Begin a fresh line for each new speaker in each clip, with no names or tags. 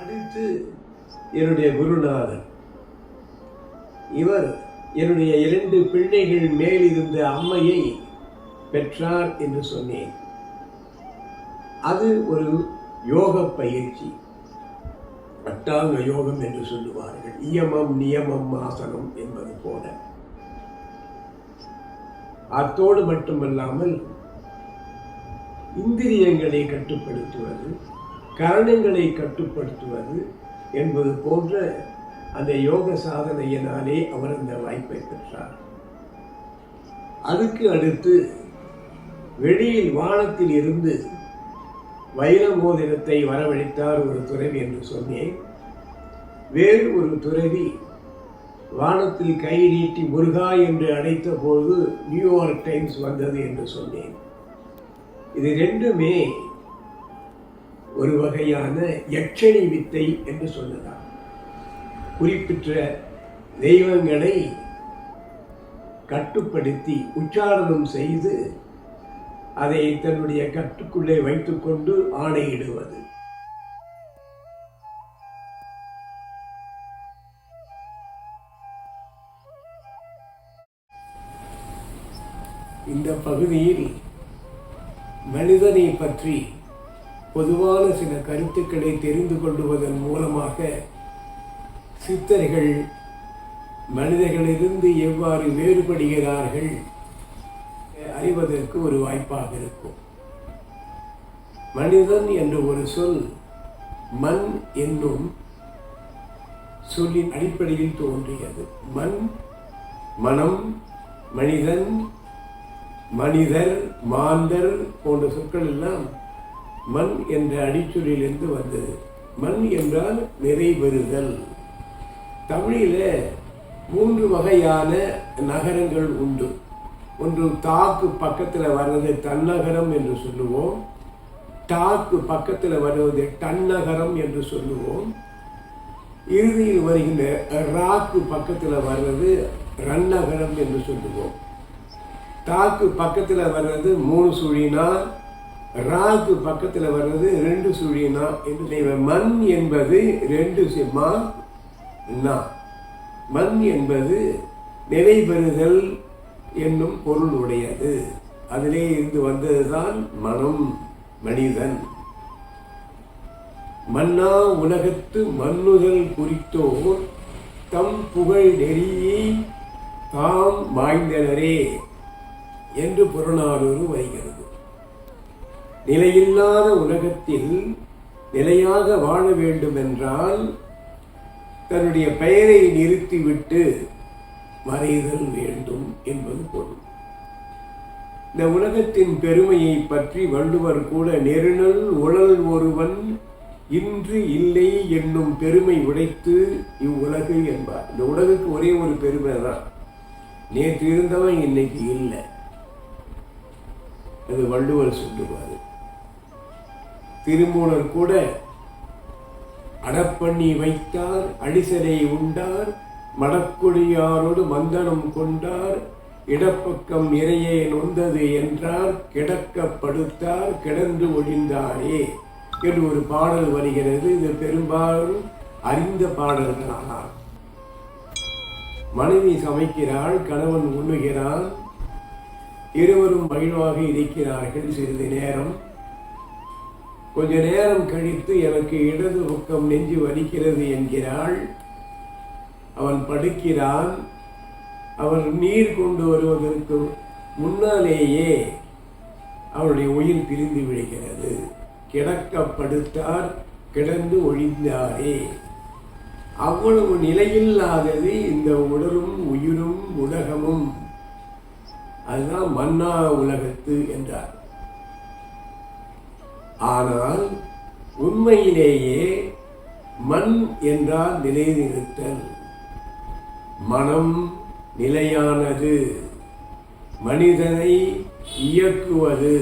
அடுத்து என்னுடைய குருநாதர். இவர் என்னுடைய 2 பிள்ளைகள் மேல் இருந்த அம்மையை பெற்றார் என்று சொன்னேன். அது ஒரு யோக பயிற்சி, அட்டாங்க யோகம் என்று சொல்லுவார்கள். இயமம் நியமம் ஆசனம் என்பது போல. அத்தோடு மட்டுமல்லாமல் இந்திரியங்களை கட்டுப்படுத்துவது, கரணங்களை கட்டுப்படுத்துவது என்பது போன்ற அந்த யோக சாதனையினாலே அவர் அந்த வாய்ப்பை பெற்றார். அதுக்கு அடுத்து வெளியில் வானத்தில் இருந்து வைர மோதிரத்தை வரவழைத்தார் ஒரு துறவி என்று சொன்னேன். வேறு ஒரு துறவி வானத்தில் கை நீட்டி முருகா என்று அழைத்த போது நியூயார்க் டைம்ஸ் வந்தது என்று சொன்னேன். இது ரெண்டுமே ஒரு வகையான யட்சணி வித்தை என்று சொல்லலாம். குறிப்பிட்ட தெய்வங்களை கட்டுப்படுத்தி உச்சாரணம் செய்து அதை தன்னுடைய கட்டுக்குள்ளே வைத்துக்கொண்டு ஆணையிடுவது. இந்த பகுதியில் மனிதனை பற்றி பொதுவான சில கருத்துக்களை தெரிந்து கொள்வதன் மூலமாக சித்தர்கள் மனிதர்களிலிருந்து எவ்வாறு வேறுபடுகிறார்கள் அறிவதற்கு ஒரு வாய்ப்பாக இருக்கும். மனிதன் என்ற ஒரு சொல் மண் என்னும் சொல்லின் அடிப்படையில் தோன்றியது. மண், மனம், மனிதன், மனிதர், மாந்தர் போன்ற சொற்கள் எல்லாம் மண் என்ற அடிச்சொல்லிலிருந்து வந்தது. மண் என்றால் நிறைவேறுதல். தமிழில் 3 வகையான நகரங்கள் உண்டு. ஒன்று தாக்கு பக்கத்தில் வர்றது தன்னகரம் என்று சொல்லுவோம், டாக்கு பக்கத்தில் வருவது டன்னகரம் என்று சொல்லுவோம், இறுதியில் வருகின்ற ராக்கு பக்கத்தில் வர்றது ரன்னகரம் என்று சொல்லுவோம். தாக்கு பக்கத்தில் வர்றது 3 சுழினா, ராக்கு பக்கத்தில் வர்றது 2 சுழினா என்று. மண் என்பது 2 சிம்மா நா. மண் என்பது நிறைபெறுதல் என்னும் பொருள் உடையது. அதிலே இருந்து வந்ததுதான் மனம், மனிதன். மன்னா உலகத்து மன்னுதல் குறித்தோர் தம் புகழ் நெறியை தாம் வாய்ந்தனரே என்று புறநானூறு வருகிறது. நிலையில்லாத உலகத்தில் நிலையாக வாழ வேண்டும் என்றால் தன்னுடைய பெயரை நிறுத்திவிட்டு மறைதல் வேண்டும் என்பது பொருள். இந்த உலகத்தின் பெருமையை பற்றி வள்ளுவர் கூட நெருநல் உழல் ஒருவன் இன்று இல்லை என்னும் பெருமை உடைத்து இவ்வுலகு என்பார். இந்த உலகுக்கு ஒரே ஒரு பெருமை தான், நேற்று இருந்தவன் இன்னைக்கு இல்லை. அது வள்ளுவர் சொல்லுவார். திருமூலர் கூட அடப்பண்ணி வைத்தார், அடிசலை உண்டார், மடக்குடியாரோடு மந்தனம் கொண்டார், இடப்பக்கம் நிறையே நொந்தது என்றார், கிடக்கப்படுத்தார் கிடந்து ஒழிந்தாரே என்று ஒரு பாடல் வருகிறது. இது பெரும்பாலும் அறிந்த பாடல்களானார். மனைவி சமைக்கிறாள், கணவன் உண்ணுகிறான், இருவரும் மகிழ்வாக இருக்கிறார்கள். சிறிது நேரம், கொஞ்ச நேரம் கழித்து எனக்கு இடது பக்கம் நெஞ்சு வலிக்கிறது என்கிறாள். அவன் படுக்கிறான். அவன் நீர் கொண்டு வருவதற்கு முன்னாலேயே அவனுடைய உயிர் பிரிந்து விடுகிறது. கிடக்கப்படுத்தார் கிடந்து ஒழிந்தாரே. அவ்வளவு நிலையில்லாதது இந்த உடலும் உயிரும் உலகமும். அதுதான் மன்னா உலகத்து என்றார். ஆனால் உண்மையிலேயே மண் என்றால் நிலைநிறுத்தல். மனம் நிலையானது, மனிதனை இயக்குவது.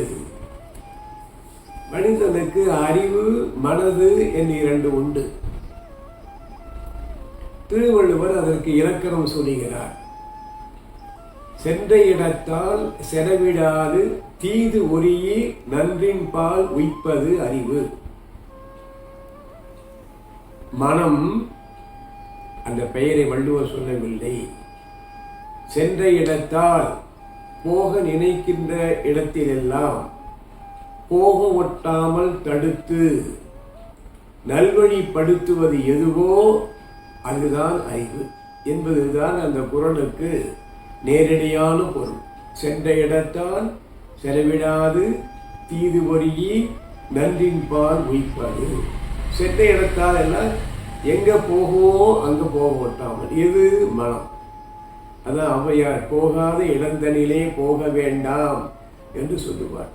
மனிதனுக்கு அறிவு, மனது என்று 2 உண்டு. திருவள்ளுவர் அதற்கு இலக்கணம் சொல்லுகிறார். சென்ற இடத்தால் செலவிடாது தீது ஒரியே நன்றின் பால் உய்ப்பது அறிவு. மனம், அந்த பெயரை வள்ளுவர் சொல்லவில்லை. சென்ற இடத்தால் போக நினைக்கின்ற இடத்திலெல்லாம் போக ஒட்டாமல் தடுத்து நல்வழிப்படுத்துவது எதுவோ அதுதான் அறிவு என்பதுதான் அந்த குறளுக்கு நேரடியான பொருள். சென்ற இடத்தால் செலவிடாது தீது பொறியி நன்றின் பால் உய்ப்பது. சென்ற இடத்தால் எல்லாம் எங்க போகுமோ அங்க போக ஒட்டாமல். எது? மனம். அதான் ஔவையார் போகாத இடந்தனிலே போக வேண்டாம் என்று சொல்லுவார்.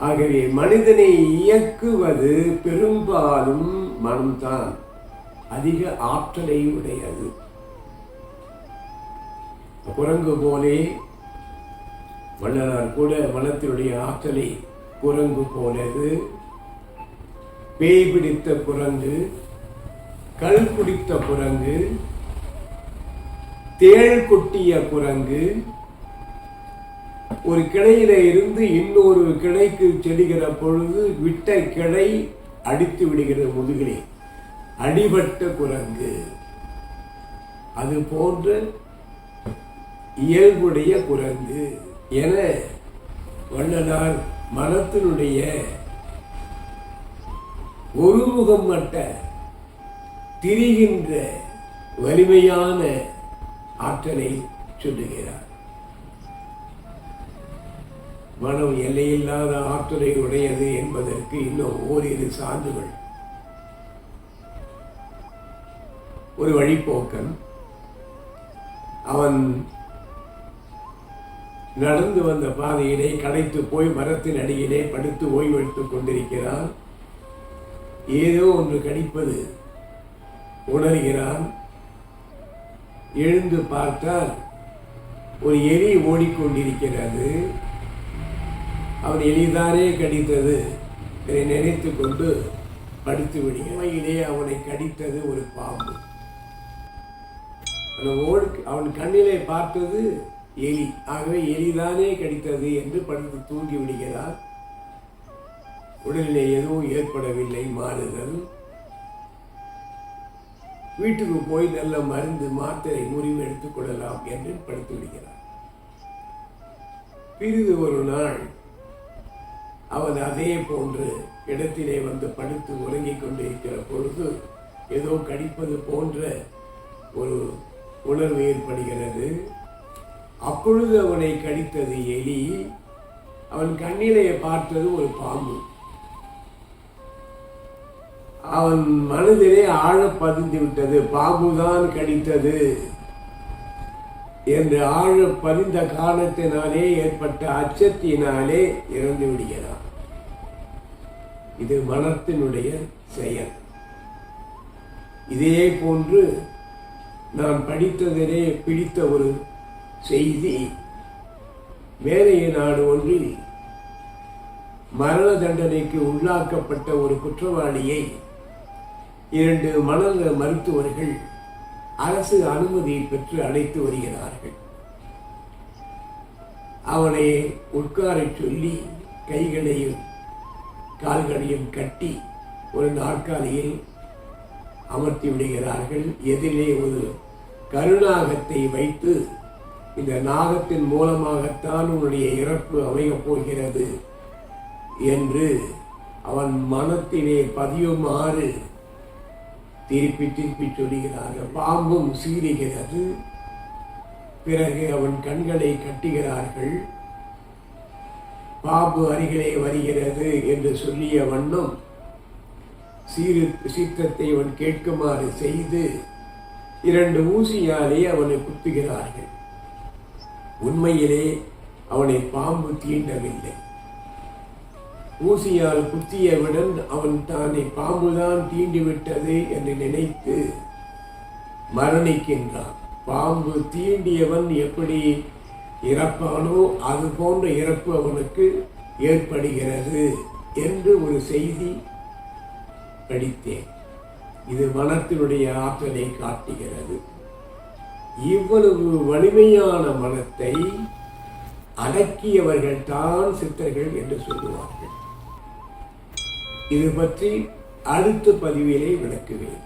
ஆகவே மனிதனை இயக்குவது பெரும்பாலும் மனம்தான். அதிக ஆற்றலை உடையது. குரங்கு போலே வள்ளலார் கூட மனத்தினுடைய ஆற்றலை குரங்கு போலது. பேய் பிடித்த குரங்கு, கல் குடித்த குரங்கு, தேள் கொட்டிய குரங்கு, ஒரு கிளையில இருந்து இன்னொரு கிளைக்கு செல்கிற பொழுது விட்ட கிளை அடித்து விடுகிற முதுகிலே அடிபட்ட குரங்கு. அது போன்ற இயல்புடைய குரங்கு என வள்ளலார் மனத்தினுடைய ஒருமுகம் மட்ட திரிகின்ற வலிமையான ஆற்றலை சொல்லுகிறார். மனம் எல்லையில்லாத ஆற்றலை உடையது என்பதற்கு இன்னும் ஓரிரு சான்றுகள். ஒரு வழிப்போக்கன், அவன் நடந்து வந்த பாதையிலே களைத்து போய் மரத்தின் அடியிலே படுத்து ஓய்வெடுத்துக் கொண்டிருக்கிறான். ஏதோ ஒன்று கடிப்பது உணர்கிறான். எழுந்து பார்த்தால் ஒரு எலி ஓடிக்கொண்டிருக்கிறது. அவன் எளிதானே கடித்தது இதை நினைத்து கொண்டு படுத்து விடுகையிலே அவனை கடித்தது ஒரு பாம்பு. அவன் கண்ணிலே பார்த்தது எலி. ஆகவே எலிதானே கடித்தது என்று படுத்து தூங்கி விடுகிறார். உடலிலே எதுவும் ஏற்படவில்லை, மாறுதல். வீட்டுக்கு போய் நல்ல மருந்து மாத்திரை முறிவு எடுத்துக் கொள்ளலாம் என்று படுத்து விடுகிறார். பிறிது ஒரு நாள் அவன் அதே போன்று இடத்திலே வந்து படுத்து உறங்கிக் கொண்டிருக்கிற பொழுது ஏதோ கடிப்பது போன்ற ஒரு உணர்வு ஏற்படுகிறது. அப்பொழுது அவனை கடித்தது எலி. அவன் கண்ணிலே பார்த்தது ஒரு பாம்பு. அவன் மனதிலே ஆழ பதிந்து விட்டது, பாம்புதான் கடித்தது என்று ஆழ பதிந்த காரணத்தினாலே ஏற்பட்ட அச்சத்தினாலே இறந்து விடுகிறான். இது மனத்தினுடைய செயல். இதே போன்று நான் படித்ததிலே பிடித்த ஒரு செய்தி, மேலைய நாடு ஒன்றில் மரண தண்டனைக்கு உள்ளாக்கப்பட்ட ஒரு குற்றவாளியை 2 மனநல மருத்துவர்கள் அரசு அனுமதி பெற்று அழைத்து வருகிறார்கள். அவனை உட்கார சொல்லி கைகளையும் கால்களையும் கட்டி ஒரு நாற்காலியில் அமர்த்தி விடுகிறார்கள். எதிலே ஒரு கருநாகத்தை வைத்து, இந்த நாகத்தின் மூலமாகத்தான் உன்னுடைய இறப்பு அமையப் போகிறது என்று அவன் மனத்திலே பதியுமாறு திருப்பி திருப்பி சொல்லுகிறார்கள். பாம்பும் சீறுகிறது. பிறகு அவன் கண்களை கட்டுகிறார்கள். பாம்பு அருகிலே வருகிறது என்று சொல்லிய வண்ணம் சீற்றத்தை அவன் கேட்குமாறு செய்து 2 ஊசியாலே அவனை குத்துகிறார்கள். உண்மையிலே அவனை பாம்பு தீண்டவில்லை. ஊசியால் குத்தியவுடன் அவன் தானே பாம்புதான் தீண்டிவிட்டது என்று நினைத்து மரணிக்கின்றான். பாம்பு தீண்டியவன் எப்படி இறப்பானோ அது போன்ற இறப்பு அவனுக்கு ஏற்படுகிறது என்று ஒரு செய்தி படித்தேன். இது மனத்தினுடைய ஆற்றலை காட்டுகிறது. இவ்வளவு வலிமையான மனத்தை அடக்கியவர்கள் தான் சித்தர்கள் என்று சொல்லுவார்கள். இது பற்றி அடுத்த பதிவிலே விளக்குவேன்.